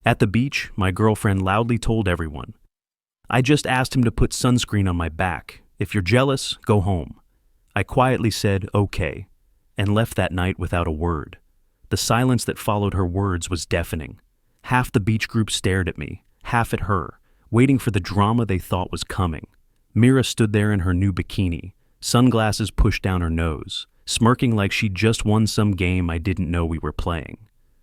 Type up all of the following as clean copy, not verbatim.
At the beach, my girlfriend loudly told everyone, "I just asked him to put sunscreen on my back. If you're jealous, go home." I quietly said, "Okay," and left that night without a word. The silence that followed her words was deafening. Half the beach group stared at me, half at her, waiting for the drama they thought was coming. Mira stood there in her new bikini, sunglasses pushed down her nose, smirking like she'd just won some game I didn't know we were playing.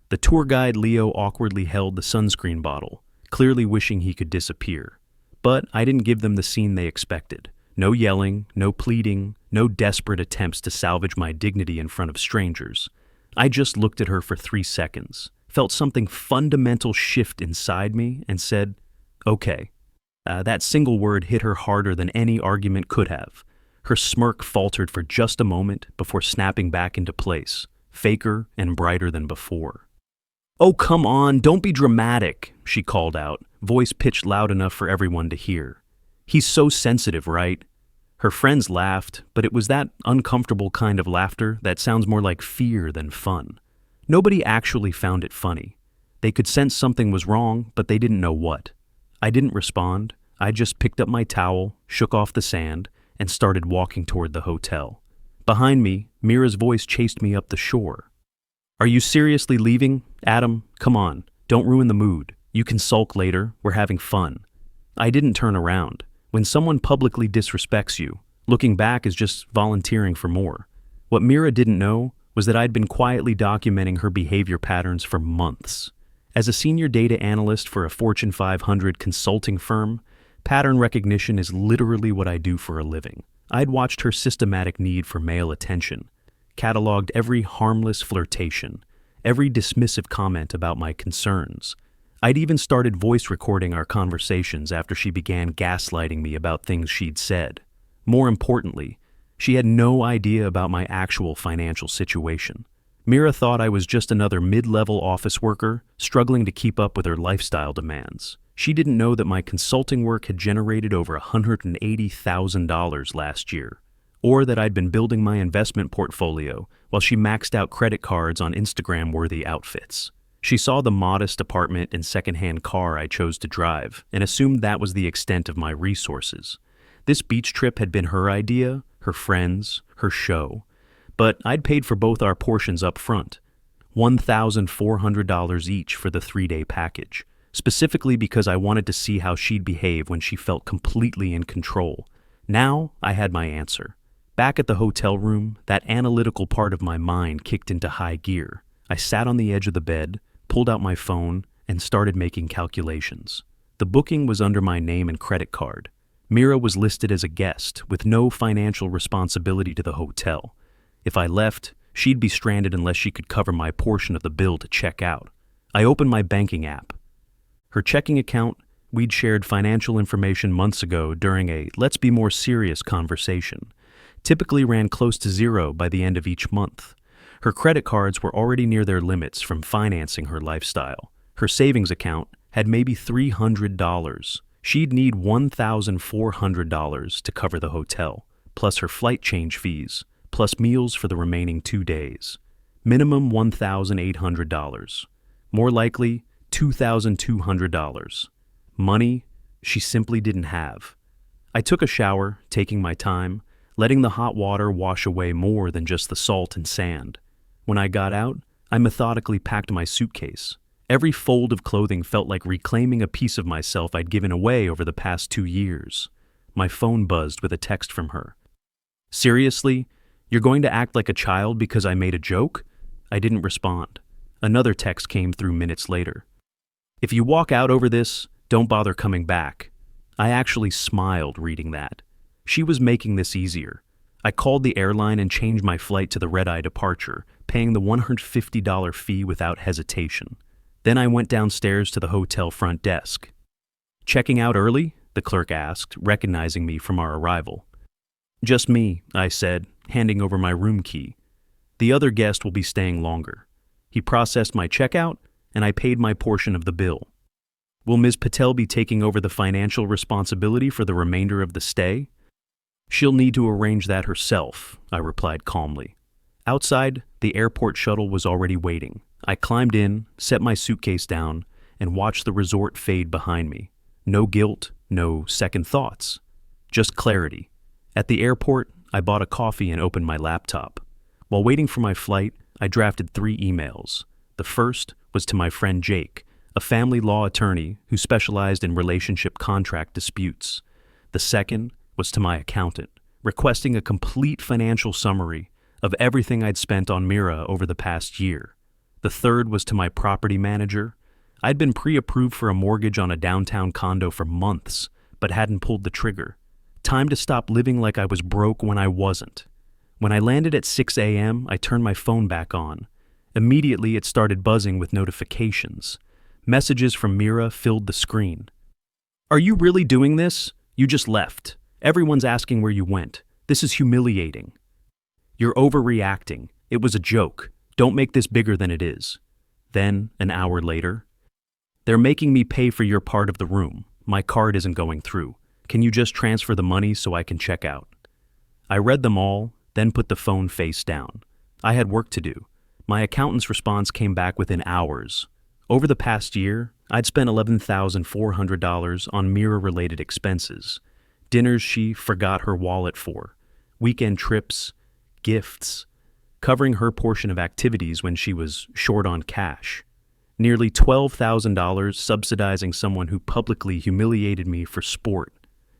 The tour guide Leo awkwardly held the sunscreen bottle, clearly wishing he could disappear. But I didn't give them the scene they expected. No yelling, no pleading, no desperate attempts to salvage my dignity in front of strangers. I just looked at her for 3 seconds, felt something fundamental shift inside me, and said, "Okay." That single word hit her harder than any argument could have. Her smirk faltered for just a moment before snapping back into place, faker and brighter than before. "Oh, come on, don't be dramatic," she called out, voice pitched loud enough for everyone to hear. "He's so sensitive, right?" Her friends laughed, but it was that uncomfortable kind of laughter that sounds more like fear than fun. Nobody actually found it funny. They could sense something was wrong, but they didn't know what. I didn't respond. I just picked up my towel, shook off the sand, and started walking toward the hotel. Behind me, Mira's voice chased me up the shore. "Are you seriously leaving? Adam, come on, don't ruin the mood. You can sulk later, we're having fun." I didn't turn around. When someone publicly disrespects you, looking back is just volunteering for more. What Mira didn't know was that I'd been quietly documenting her behavior patterns for months. As a senior data analyst for a Fortune 500 consulting firm, pattern recognition is literally what I do for a living. I'd watched her systematic need for male attention, cataloged every harmless flirtation, every dismissive comment about my concerns. I'd even started voice recording our conversations after she began gaslighting me about things she'd said. More importantly, she had no idea about my actual financial situation. Mira thought I was just another mid-level office worker struggling to keep up with her lifestyle demands. She didn't know that my consulting work had generated over $180,000 last year, or that I'd been building my investment portfolio while she maxed out credit cards on Instagram-worthy outfits. She saw the modest apartment and secondhand car I chose to drive and assumed that was the extent of my resources. This beach trip had been her idea, her friends, her show. But I'd paid for both our portions up front, $1,400 each for the 3-day package, specifically because I wanted to see how she'd behave when she felt completely in control. Now I had my answer. Back at the hotel room, that analytical part of my mind kicked into high gear. I sat on the edge of the bed, pulled out my phone, and started making calculations. The booking was under my name and credit card. Mira was listed as a guest with no financial responsibility to the hotel. If I left, she'd be stranded unless she could cover my portion of the bill to check out. I opened my banking app. Her checking account, we'd shared financial information months ago during a let's be more serious conversation, typically ran close to zero by the end of each month. Her credit cards were already near their limits from financing her lifestyle. Her savings account had maybe $300. She'd need $1,400 to cover the hotel, plus her flight change fees, plus meals for the remaining 2 days. Minimum $1,800. More likely, $2,200. Money she simply didn't have. I took a shower, taking my time, letting the hot water wash away more than just the salt and sand. When I got out, I methodically packed my suitcase. Every fold of clothing felt like reclaiming a piece of myself I'd given away over the past 2 years. My phone buzzed with a text from her. "Seriously? You're going to act like a child because I made a joke?" I didn't respond. Another text came through minutes later. "If you walk out over this, don't bother coming back." I actually smiled reading that. She was making this easier. I called the airline and changed my flight to the red-eye departure, paying the $150 fee without hesitation. Then I went downstairs to the hotel front desk. "Checking out early?" the clerk asked, recognizing me from our arrival. "Just me," I said, handing over my room key. "The other guest will be staying longer." He processed my checkout, and I paid my portion of the bill. "Will Ms. Patel be taking over the financial responsibility for the remainder of the stay?" "She'll need to arrange that herself," I replied calmly. Outside, the airport shuttle was already waiting. I climbed in, set my suitcase down, and watched the resort fade behind me. No guilt, no second thoughts, just clarity. At the airport, I bought a coffee and opened my laptop. While waiting for my flight, I drafted 3 emails. The first was to my friend Jake, a family law attorney who specialized in relationship contract disputes. The second was to my accountant, requesting a complete financial summary of everything I'd spent on Mira over the past year. The third was to my property manager. I'd been pre-approved for a mortgage on a downtown condo for months, but hadn't pulled the trigger. Time to stop living like I was broke when I wasn't. When I landed at 6 a.m., I turned my phone back on. Immediately, it started buzzing with notifications. Messages from Mira filled the screen. "Are you really doing this? You just left. Everyone's asking where you went. This is humiliating. You're overreacting. It was a joke. Don't make this bigger than it is." Then, an hour later, "They're making me pay for your part of the room. My card isn't going through. Can you just transfer the money so I can check out?" I read them all, then put the phone face down. I had work to do. My accountant's response came back within hours. Over the past year, I'd spent $11,400 on Mira-related expenses. Dinners she forgot her wallet for, weekend trips, gifts, covering her portion of activities when she was short on cash. Nearly $12,000 subsidizing someone who publicly humiliated me for sport.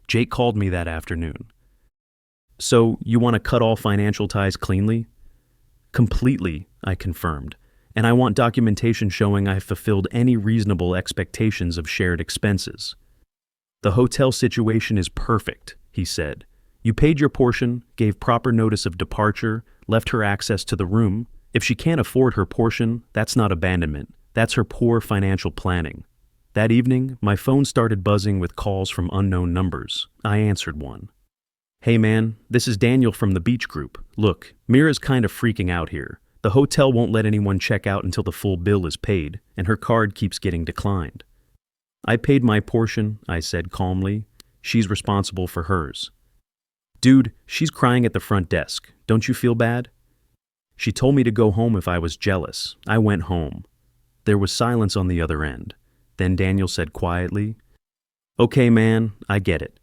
Jake called me that afternoon. "So, you want to cut all financial ties cleanly?" "Completely," I confirmed, "and I want documentation showing I've fulfilled any reasonable expectations of shared expenses." "The hotel situation is perfect," he said. "You paid your portion, gave proper notice of departure, left her access to the room. If she can't afford her portion, that's not abandonment. That's her poor financial planning." That evening, my phone started buzzing with calls from unknown numbers. I answered one. "Hey man, this is Daniel from the beach group. Look, Mira's kind of freaking out here. The hotel won't let anyone check out until the full bill is paid, and her card keeps getting declined." "I paid my portion," I said calmly. "She's responsible for hers." "Dude, she's crying at the front desk. Don't you feel bad?" "She told me to go home if I was jealous. I went home." There was silence on the other end. Then Daniel said quietly, "Okay, man, I get it."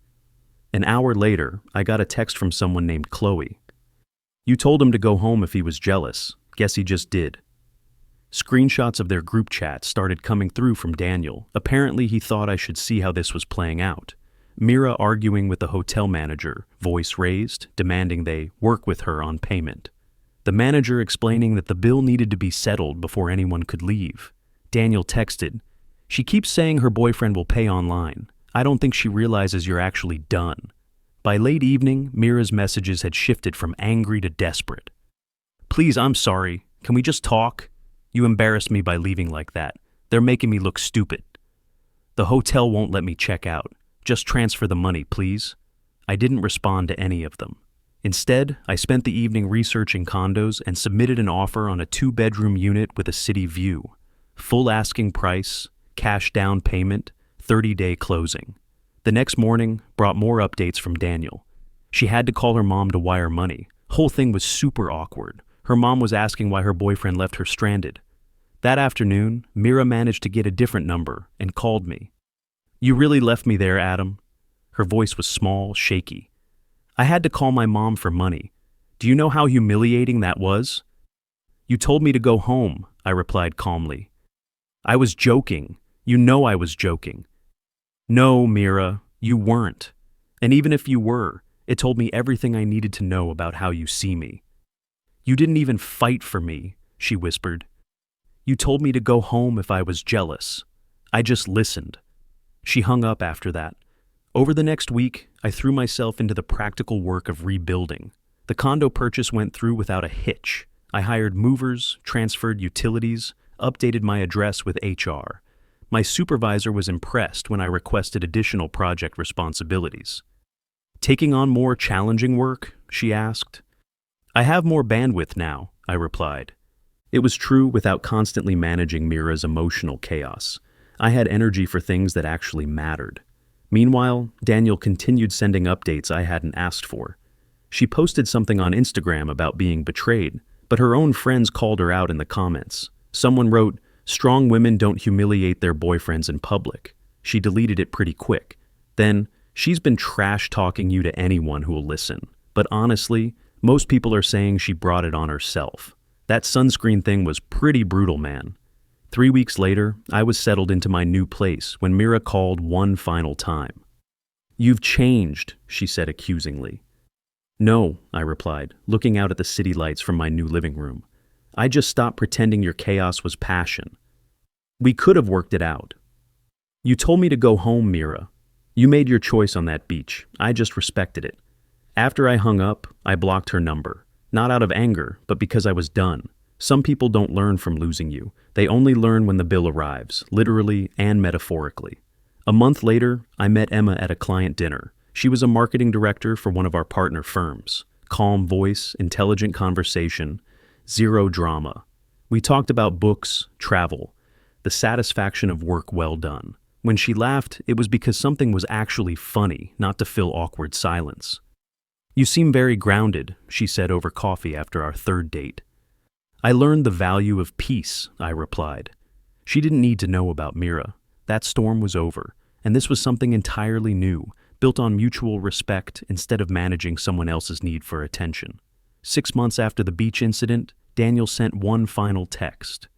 An hour later, I got a text from someone named Chloe. "You told him to go home if he was jealous. Guess he just did." Screenshots of their group chat started coming through from Daniel. Apparently, he thought I should see how this was playing out. Mira arguing with the hotel manager, voice raised, demanding they work with her on payment. The manager explaining that the bill needed to be settled before anyone could leave. Daniel texted, "She keeps saying her boyfriend will pay online. I don't think she realizes you're actually done." By late evening, Mira's messages had shifted from angry to desperate. "Please, I'm sorry. Can we just talk? You embarrassed me by leaving like that. They're making me look stupid. The hotel won't let me check out. Just transfer the money, please." I didn't respond to any of them. Instead, I spent the evening researching condos and submitted an offer on a 2-bedroom unit with a city view. Full asking price, cash down payment, 30-day closing. The next morning brought more updates from Daniel. She had to call her mom to wire money. Whole thing was super awkward. Her mom was asking why her boyfriend left her stranded. That afternoon, Mira managed to get a different number and called me. "You really left me there, Adam." Her voice was small, shaky. "I had to call my mom for money. Do you know how humiliating that was?" "You told me to go home," I replied calmly. "I was joking. You know I was joking." "No, Mira, you weren't. And even if you were, it told me everything I needed to know about how you see me." "You didn't even fight for me," she whispered. "You told me to go home if I was jealous. I just listened." She hung up after that. Over the next week, I threw myself into the practical work of rebuilding. The condo purchase went through without a hitch. I hired movers, transferred utilities, updated my address with HR. My supervisor was impressed when I requested additional project responsibilities. "Taking on more challenging work?" she asked. "I have more bandwidth now," I replied. It was true without constantly managing Mira's emotional chaos. I had energy for things that actually mattered. Meanwhile, Daniel continued sending updates I hadn't asked for. She posted something on Instagram about being betrayed, but her own friends called her out in the comments. Someone wrote, Strong women don't humiliate their boyfriends in public. She deleted it pretty quick. Then, she's been trash-talking you to anyone who will listen. But honestly, most people are saying she brought it on herself. That sunscreen thing was pretty brutal, man. 3 weeks later, I was settled into my new place when Mira called one final time. "You've changed," she said accusingly. "No," I replied, looking out at the city lights from my new living room. "I just stopped pretending your chaos was passion. We could have worked it out. You told me to go home, Mira. You made your choice on that beach. I just respected it." After I hung up, I blocked her number. Not out of anger, but because I was done. Some people don't learn from losing you. They only learn when the bill arrives, literally and metaphorically. A month later, I met Emma at a client dinner. She was a marketing director for one of our partner firms. Calm voice, intelligent conversation, zero drama. We talked about books, travel, the satisfaction of work well done. When she laughed, it was because something was actually funny, not to fill awkward silence. "You seem very grounded," she said over coffee after our third date. "I learned the value of peace," I replied. She didn't need to know about Mira. That storm was over, and this was something entirely new, built on mutual respect instead of managing someone else's need for attention. 6 months after the beach incident, Daniel sent one final text.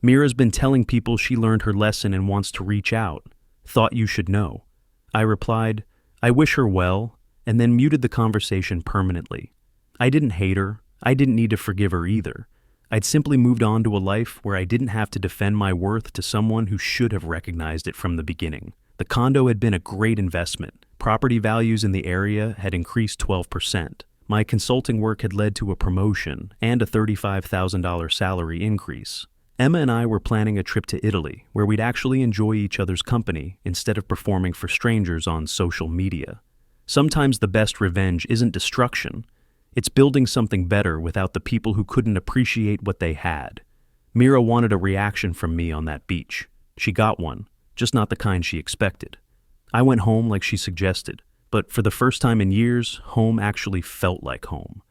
"Mira's been telling people she learned her lesson and wants to reach out. Thought you should know." I replied, "I wish her well," and then muted the conversation permanently. I didn't hate her. I didn't need to forgive her either. I'd simply moved on to a life where I didn't have to defend my worth to someone who should have recognized it from the beginning. The condo had been a great investment. Property values in the area had increased 12%. My consulting work had led to a promotion and a $35,000 salary increase. Emma and I were planning a trip to Italy, where we'd actually enjoy each other's company instead of performing for strangers on social media. Sometimes the best revenge isn't destruction. It's building something better without the people who couldn't appreciate what they had. Mira wanted a reaction from me on that beach. She got one, just not the kind she expected. I went home like she suggested, but for the first time in years, home actually felt like home.